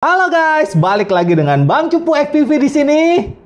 Halo guys, balik lagi dengan Bang Cupu FPV di sini.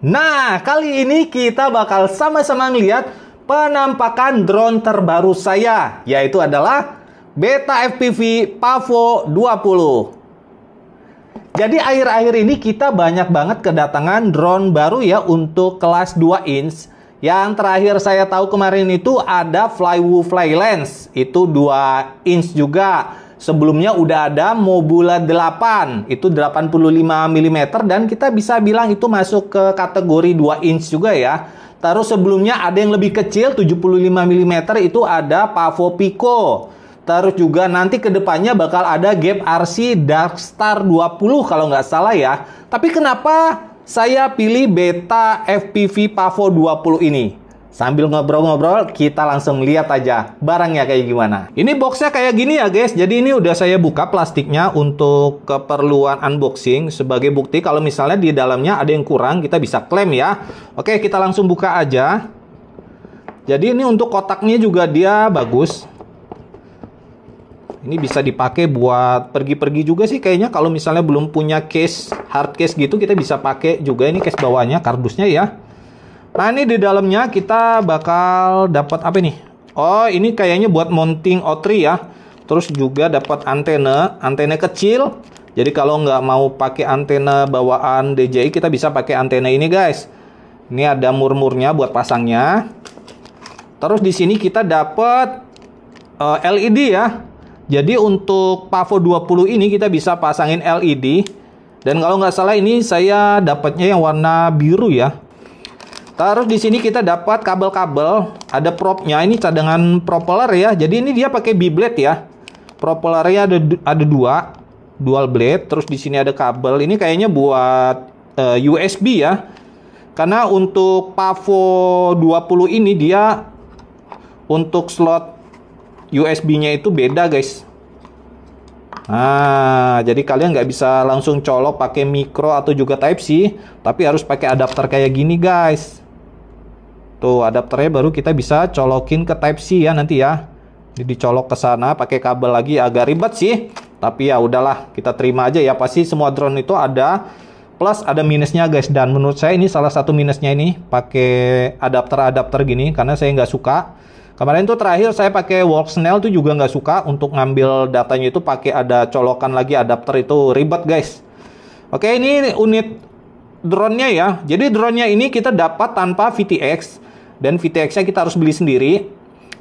Nah, kali ini kita bakal sama-sama ngeliat penampakan drone terbaru saya, yaitu adalah Beta FPV Pavo 20. Jadi akhir-akhir ini kita banyak banget kedatangan drone baru ya untuk kelas 2 inch. Yang terakhir saya tahu kemarin itu ada Flywoo Flylens, itu 2 inch juga. Sebelumnya udah ada Mobula 8, itu 85 mm dan kita bisa bilang itu masuk ke kategori 2 inch juga ya. Terus sebelumnya ada yang lebih kecil 75 mm, itu ada Pavo Pico. Terus juga nanti kedepannya bakal ada Gap RC Darkstar 20 kalau nggak salah ya. Tapi kenapa saya pilih Beta FPV Pavo 20 ini? Sambil ngobrol-ngobrol, kita langsung lihat aja barangnya kayak gimana. Ini boxnya kayak gini ya guys. Jadi ini udah saya buka plastiknya untuk keperluan unboxing. Sebagai bukti kalau misalnya di dalamnya ada yang kurang, kita bisa klaim ya. Oke, kita langsung buka aja. Jadi ini untuk kotaknya juga dia bagus. Ini bisa dipakai buat pergi-pergi juga sih kayaknya. Kalau misalnya belum punya case, hard case gitu, kita bisa pakai juga. Ini case bawahnya, kardusnya ya. Nah ini di dalamnya kita bakal dapat apa nih? Oh ini kayaknya buat mounting O3 ya. Terus juga dapat antena kecil. Jadi kalau nggak mau pakai antena bawaan DJI, kita bisa pakai antena ini guys. Ini ada murmurnya buat pasangnya. Terus di sini kita dapat LED ya. Jadi untuk Pavo 20 ini kita bisa pasangin LED. Dan kalau nggak salah ini saya dapatnya yang warna biru ya. Terus di sini kita dapat kabel-kabel, ada propnya, ini cadangan propeller ya. Jadi ini dia pakai B-blade ya. Propellernya ada dual blade. Terus di sini ada kabel. Ini kayaknya buat USB ya. Karena untuk Pavo 20 ini dia untuk slot USB-nya itu beda guys. Nah, jadi kalian nggak bisa langsung colok pakai micro atau juga Type-C, tapi harus pakai adapter kayak gini guys. Tuh adapternya baru kita bisa colokin ke Type-C ya nanti ya. Jadi dicolok ke sana pakai kabel lagi, agak ribet sih. Tapi ya udahlah, kita terima aja ya. Pasti semua drone itu ada plus ada minusnya guys. Dan menurut saya ini salah satu minusnya ini pakai adapter gini karena saya nggak suka. Kemarin tuh terakhir saya pakai Walksnail tuh juga nggak suka untuk ngambil datanya itu pakai ada colokan lagi adapter, itu ribet guys. Oke, ini unit drone-nya ya. Jadi drone-nya ini kita dapat tanpa VTX. Dan VTX-nya kita harus beli sendiri.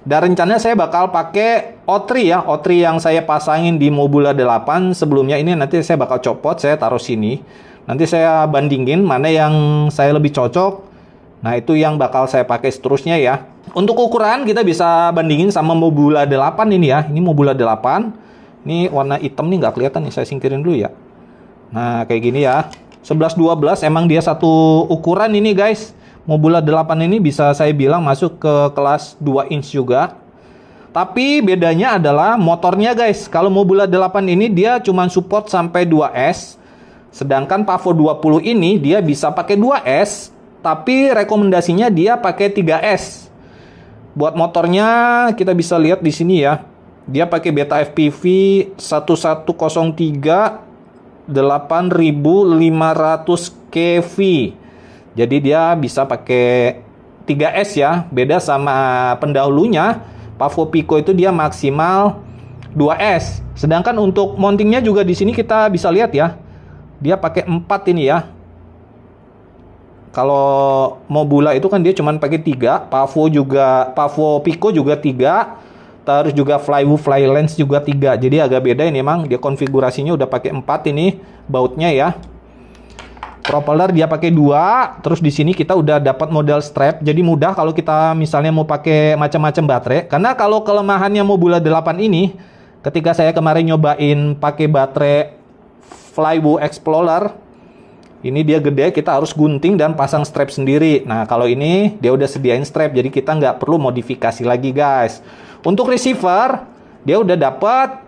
Dan rencananya saya bakal pakai O3 ya. O3 yang saya pasangin di Mobula 8 sebelumnya ini nanti saya bakal copot, saya taruh sini. Nanti saya bandingin mana yang saya lebih cocok. Nah itu yang bakal saya pakai seterusnya ya. Untuk ukuran kita bisa bandingin sama Mobula 8 ini ya. Ini Mobula 8. Ini warna hitam nih nggak kelihatan nih, saya singkirin dulu ya. Nah kayak gini ya. 11-12 emang dia satu ukuran ini guys. Mobula 8 ini bisa saya bilang masuk ke kelas 2 inch juga. Tapi bedanya adalah motornya guys. Kalau Mobula 8 ini dia cuma support sampai 2S. Sedangkan Pavo 20 ini dia bisa pakai 2S. Tapi rekomendasinya dia pakai 3S. Buat motornya kita bisa lihat di sini ya. Dia pakai Beta FPV 1103 8500 kV. Jadi dia bisa pakai 3S ya. Beda sama pendahulunya Pavo Pico itu dia maksimal 2S. Sedangkan untuk mountingnya juga di sini kita bisa lihat ya. Dia pakai 4 ini ya. Kalau Mobula itu kan dia cuma pakai 3. Pavo Pico juga 3. Terus juga Flywoo Flylens juga 3. Jadi agak beda ini emang. Dia konfigurasinya udah pakai 4 ini bautnya ya. Propeller dia pakai 2. Terus di sini kita udah dapat model strap. Jadi mudah kalau kita misalnya mau pakai macam-macam baterai. Karena kalau kelemahannya Mobula 8 ini, ketika saya kemarin nyobain pakai baterai Flywoo Explorer, ini dia gede, kita harus gunting dan pasang strap sendiri. Nah kalau ini dia udah sediain strap, jadi kita nggak perlu modifikasi lagi guys. Untuk receiver dia udah dapat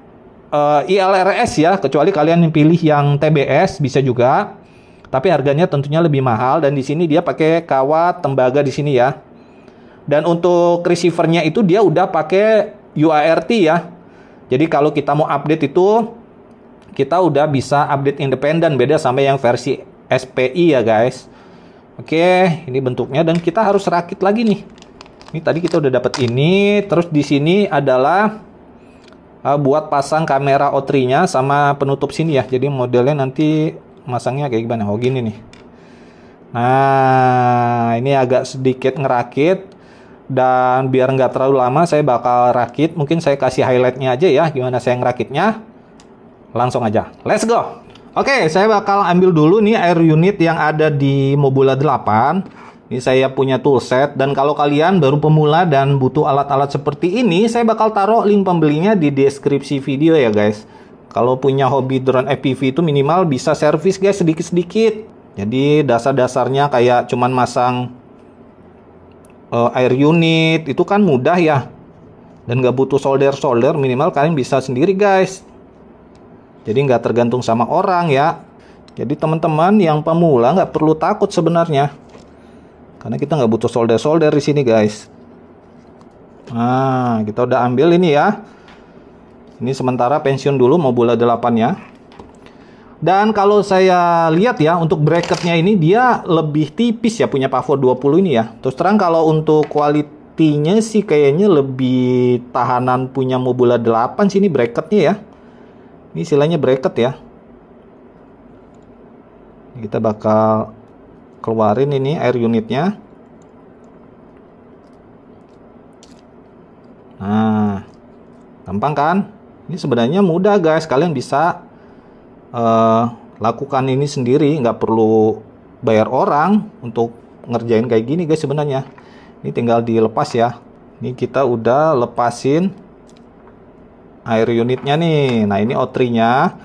ILRS ya, kecuali kalian yang pilih yang TBS bisa juga. Tapi harganya tentunya lebih mahal, dan di sini dia pakai kawat tembaga di sini ya. Dan untuk receivernya itu dia udah pakai UART ya. Jadi kalau kita mau update itu kita udah bisa update independen, beda sama yang versi SPI ya guys. Oke, ini bentuknya dan kita harus rakit lagi nih. Ini tadi kita udah dapat ini, terus di sini adalah buat pasang kamera O3-nya sama penutup sini ya. Jadi modelnya nanti masangnya kayak gimana? Oh gini nih. Nah, ini agak sedikit ngerakit. Dan biar nggak terlalu lama saya bakal rakit. Mungkin saya kasih highlightnya aja ya, gimana saya ngerakitnya. Langsung aja, let's go. Oke, saya bakal ambil dulu nih air unit yang ada di Mobula 8. Ini saya punya toolset. Dan kalau kalian baru pemula dan butuh alat-alat seperti ini, saya bakal taruh link pembelinya di deskripsi video ya guys. Kalau punya hobi drone FPV itu minimal bisa servis guys sedikit-sedikit. Jadi dasar-dasarnya kayak cuman masang air unit itu kan mudah ya, dan nggak butuh solder, minimal kalian bisa sendiri guys, jadi nggak tergantung sama orang ya. Jadi teman-teman yang pemula nggak perlu takut sebenarnya, karena kita nggak butuh solder di sini guys. Nah, kita udah ambil ini ya. Ini sementara pensiun dulu Mobula 8 ya. Dan kalau saya lihat ya, untuk bracketnya ini dia lebih tipis ya, punya Pavot 20 ini ya. Terus terang kalau untuk kualitinya sih kayaknya lebih tahanan punya Mobula 8 sih ini bracketnya ya. Ini istilahnya bracket ya. Kita bakal keluarin ini air unitnya. Nah, gampang kan? Ini sebenarnya mudah guys, kalian bisa lakukan ini sendiri, nggak perlu bayar orang untuk ngerjain kayak gini guys sebenarnya. Ini tinggal dilepas ya. Ini kita udah lepasin air unitnya nih. Nah, ini O3-nya.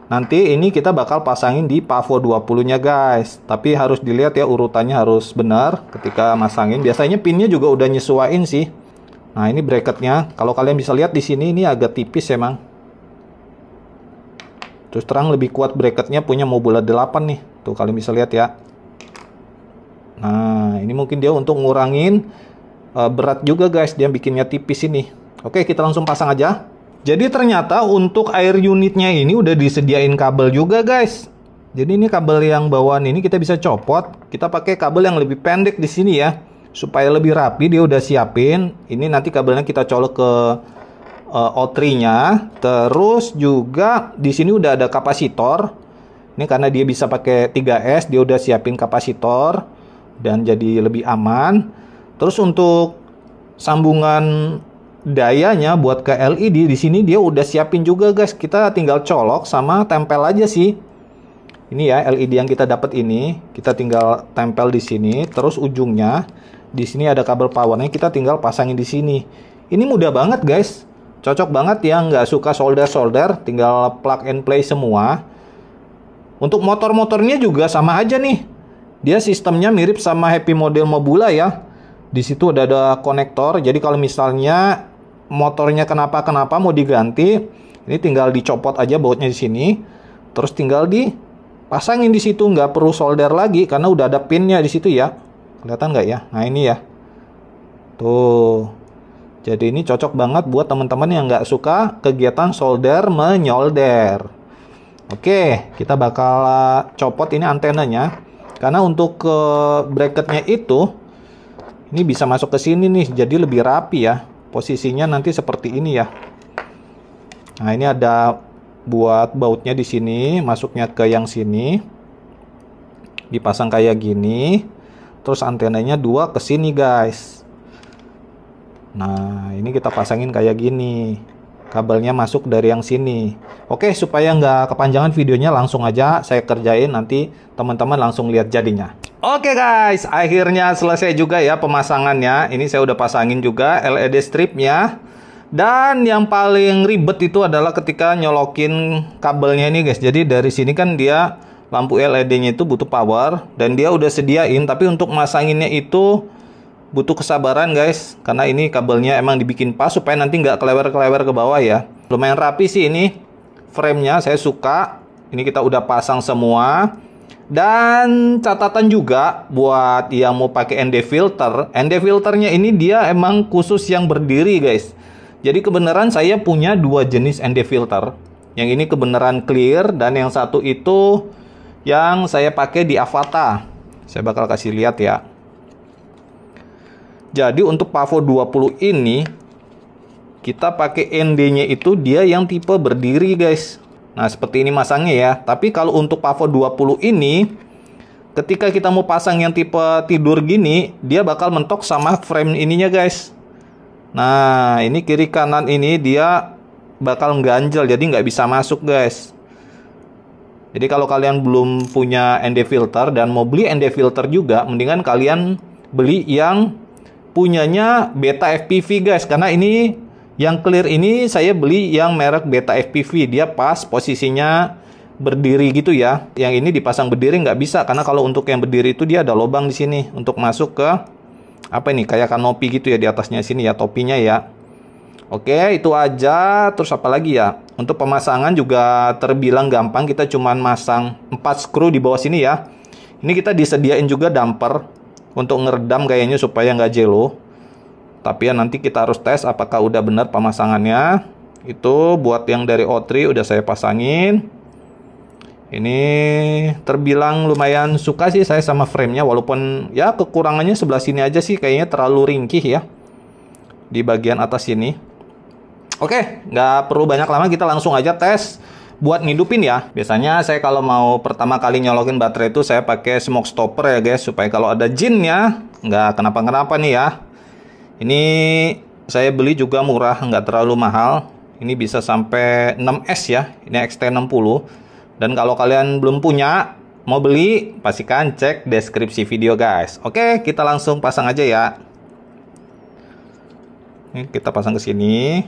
Nanti ini kita bakal pasangin di Pavot 20-nya guys. Tapi harus dilihat ya, urutannya harus benar ketika masangin. Biasanya pinnya juga udah nyesuaiin sih. Nah, ini bracketnya. Kalau kalian bisa lihat di sini ini agak tipis emang. Terus terang lebih kuat bracketnya punya Mobula 8 nih. Tuh kalian bisa lihat ya. Nah, ini mungkin dia untuk ngurangin berat juga guys. Dia bikinnya tipis ini. Oke, kita langsung pasang aja. Jadi ternyata untuk air unitnya ini udah disediain kabel juga guys. Jadi ini kabel yang bawaan ini kita bisa copot. Kita pakai kabel yang lebih pendek di sini ya. Supaya lebih rapi dia udah siapin. Ini nanti kabelnya kita colok ke O3-nya, terus juga di sini udah ada kapasitor. Ini karena dia bisa pakai 3S, dia udah siapin kapasitor dan jadi lebih aman. Terus untuk sambungan dayanya buat ke LED di sini dia udah siapin juga guys. Kita tinggal colok sama tempel aja sih. Ini ya LED yang kita dapat ini, kita tinggal tempel di sini. Terus ujungnya di sini ada kabel powernya, kita tinggal pasangin di sini. Ini mudah banget guys. Cocok banget yang nggak suka solder, tinggal plug and play semua. Untuk motor-motornya juga sama aja nih. Dia sistemnya mirip sama Happy model Mobula ya. Di situ ada konektor. Jadi kalau misalnya motornya kenapa mau diganti, ini tinggal dicopot aja bautnya di sini. Terus tinggal dipasangin di situ, nggak perlu solder lagi karena udah ada pinnya di situ ya. Kelihatan nggak ya? Nah ini ya. Tuh. Jadi ini cocok banget buat teman-teman yang nggak suka kegiatan solder menyolder. Oke, kita bakal copot ini antenanya. Karena untuk ke bracketnya itu, ini bisa masuk ke sini nih, jadi lebih rapi ya. Posisinya nanti seperti ini ya. Nah ini ada buat bautnya di sini, masuknya ke yang sini. Dipasang kayak gini. Terus antenanya 2 ke sini guys. Nah, ini kita pasangin kayak gini. Kabelnya masuk dari yang sini. Oke, supaya nggak kepanjangan videonya, langsung aja saya kerjain. Nanti teman-teman langsung lihat jadinya. Oke guys, akhirnya selesai juga ya pemasangannya. Ini saya udah pasangin juga LED stripnya. Dan yang paling ribet itu adalah ketika nyolokin kabelnya ini guys. Jadi dari sini kan dia lampu LED-nya itu butuh power. Dan dia udah sediain, tapi untuk masanginnya itu butuh kesabaran guys, karena ini kabelnya emang dibikin pas supaya nanti nggak kelewer-kelewer ke bawah ya. Lumayan rapi sih ini framenya, saya suka. Ini kita udah pasang semua. Dan catatan juga buat yang mau pakai ND filter, ND filternya ini dia emang khusus yang berdiri guys. Jadi kebenaran saya punya 2 jenis ND filter. Yang ini kebenaran clear, dan yang satu itu yang saya pakai di Avata. Saya bakal kasih lihat ya. Jadi untuk Pavo 20 ini kita pakai ND-nya itu dia yang tipe berdiri, guys. Nah, seperti ini masangnya ya. Tapi kalau untuk Pavo 20 ini, ketika kita mau pasang yang tipe tidur gini, dia bakal mentok sama frame ininya, guys. Nah, ini kiri kanan ini dia bakal ganjel, jadi nggak bisa masuk, guys. Jadi kalau kalian belum punya ND filter dan mau beli ND filter juga, mendingan kalian beli yang punyanya Beta FPV, guys. Karena ini yang clear ini saya beli yang merek Beta FPV. Dia pas posisinya berdiri gitu ya. Yang ini dipasang berdiri nggak bisa, karena kalau untuk yang berdiri itu dia ada lubang di sini untuk masuk ke apa ini, kayak kanopi gitu ya di atasnya sini ya, topinya ya. Oke, itu aja. Terus apa lagi ya? Untuk pemasangan juga terbilang gampang. Kita cuman masang 4 skru di bawah sini ya. Ini kita disediain juga damper untuk ngeredam kayaknya supaya nggak jelo. Tapi ya nanti kita harus tes apakah udah benar pemasangannya. Itu buat yang dari O3 udah saya pasangin. Ini terbilang lumayan suka sih saya sama framenya, walaupun ya kekurangannya sebelah sini aja sih, kayaknya terlalu ringkih ya di bagian atas sini. Oke, nggak perlu banyak lama, kita langsung aja tes buat ngidupin ya. Biasanya saya kalau mau pertama kali nyolokin baterai itu saya pakai smoke stopper ya guys, supaya kalau ada jinnya nggak kenapa-kenapa nih ya. Ini saya beli juga murah, nggak terlalu mahal. Ini bisa sampai 6S ya, ini XT60. Dan kalau kalian belum punya, mau beli, pastikan cek deskripsi video guys. Oke, kita langsung pasang aja ya. Ini kita pasang ke sini.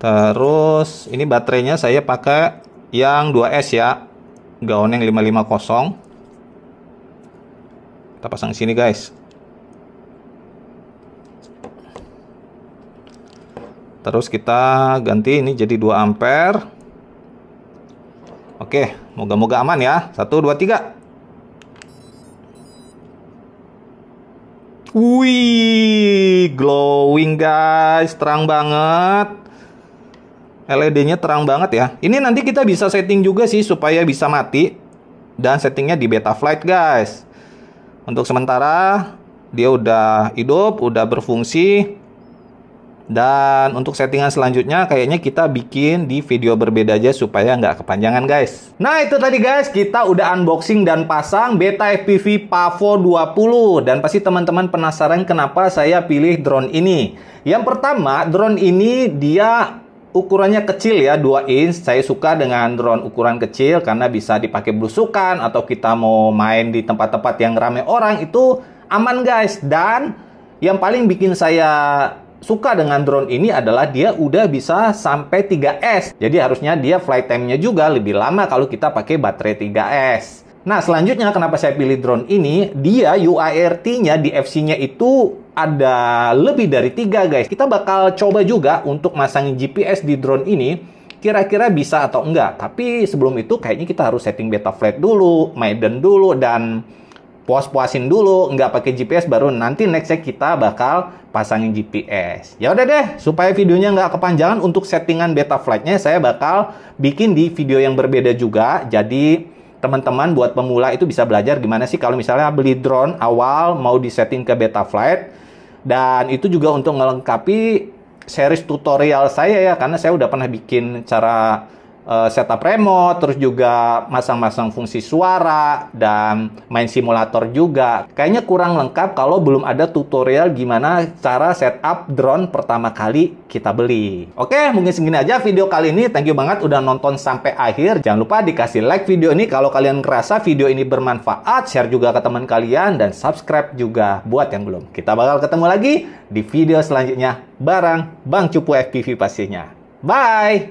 Terus ini baterainya saya pakai yang 2S ya, Gaoneng 550. Kita pasang di sini guys. Terus kita ganti ini jadi 2 ampere. Oke, moga-moga aman ya. 1, 2, 3. Wih, glowing guys, terang banget. LED-nya terang banget ya. Ini nanti kita bisa setting juga sih supaya bisa mati. Dan settingnya di Betaflight guys. Untuk sementara dia udah hidup, udah berfungsi. Dan untuk settingan selanjutnya kayaknya kita bikin di video berbeda aja supaya nggak kepanjangan guys. Nah itu tadi guys, kita udah unboxing dan pasang Beta FPV Pavo 20. Dan pasti teman-teman penasaran kenapa saya pilih drone ini. Yang pertama, drone ini dia ukurannya kecil ya, 2 inch. Saya suka dengan drone ukuran kecil karena bisa dipakai belusukan atau kita mau main di tempat-tempat yang ramai orang itu aman guys. Dan yang paling bikin saya suka dengan drone ini adalah dia udah bisa sampai 3S. Jadi harusnya dia flight time-nya juga lebih lama kalau kita pakai baterai 3S. Nah, selanjutnya kenapa saya pilih drone ini? Dia UART-nya di FC-nya itu ada lebih dari 3 guys. Kita bakal coba juga untuk masangin GPS di drone ini. Kira-kira bisa atau enggak. Tapi sebelum itu kayaknya kita harus setting Betaflight dulu, Maiden dulu, dan puas-puasin dulu, nggak pakai GPS, baru nanti nextnya kita bakal pasangin GPS. Ya udah deh, supaya videonya nggak kepanjangan, untuk settingan Betaflight-nya saya bakal bikin di video yang berbeda juga. Jadi teman-teman buat pemula itu bisa belajar gimana sih kalau misalnya beli drone awal mau disetting ke Betaflight. Dan itu juga untuk melengkapi series tutorial saya ya, karena saya udah pernah bikin cara setup remote, terus juga masang-masang fungsi suara, dan main simulator juga. Kayaknya kurang lengkap kalau belum ada tutorial gimana cara setup drone pertama kali kita beli. Oke, mungkin segini aja video kali ini. Thank you banget udah nonton sampai akhir. Jangan lupa dikasih like video ini kalau kalian ngerasa video ini bermanfaat, share juga ke teman kalian, dan subscribe juga buat yang belum. Kita bakal ketemu lagi di video selanjutnya bareng Bang Cupu FPV pastinya. Bye!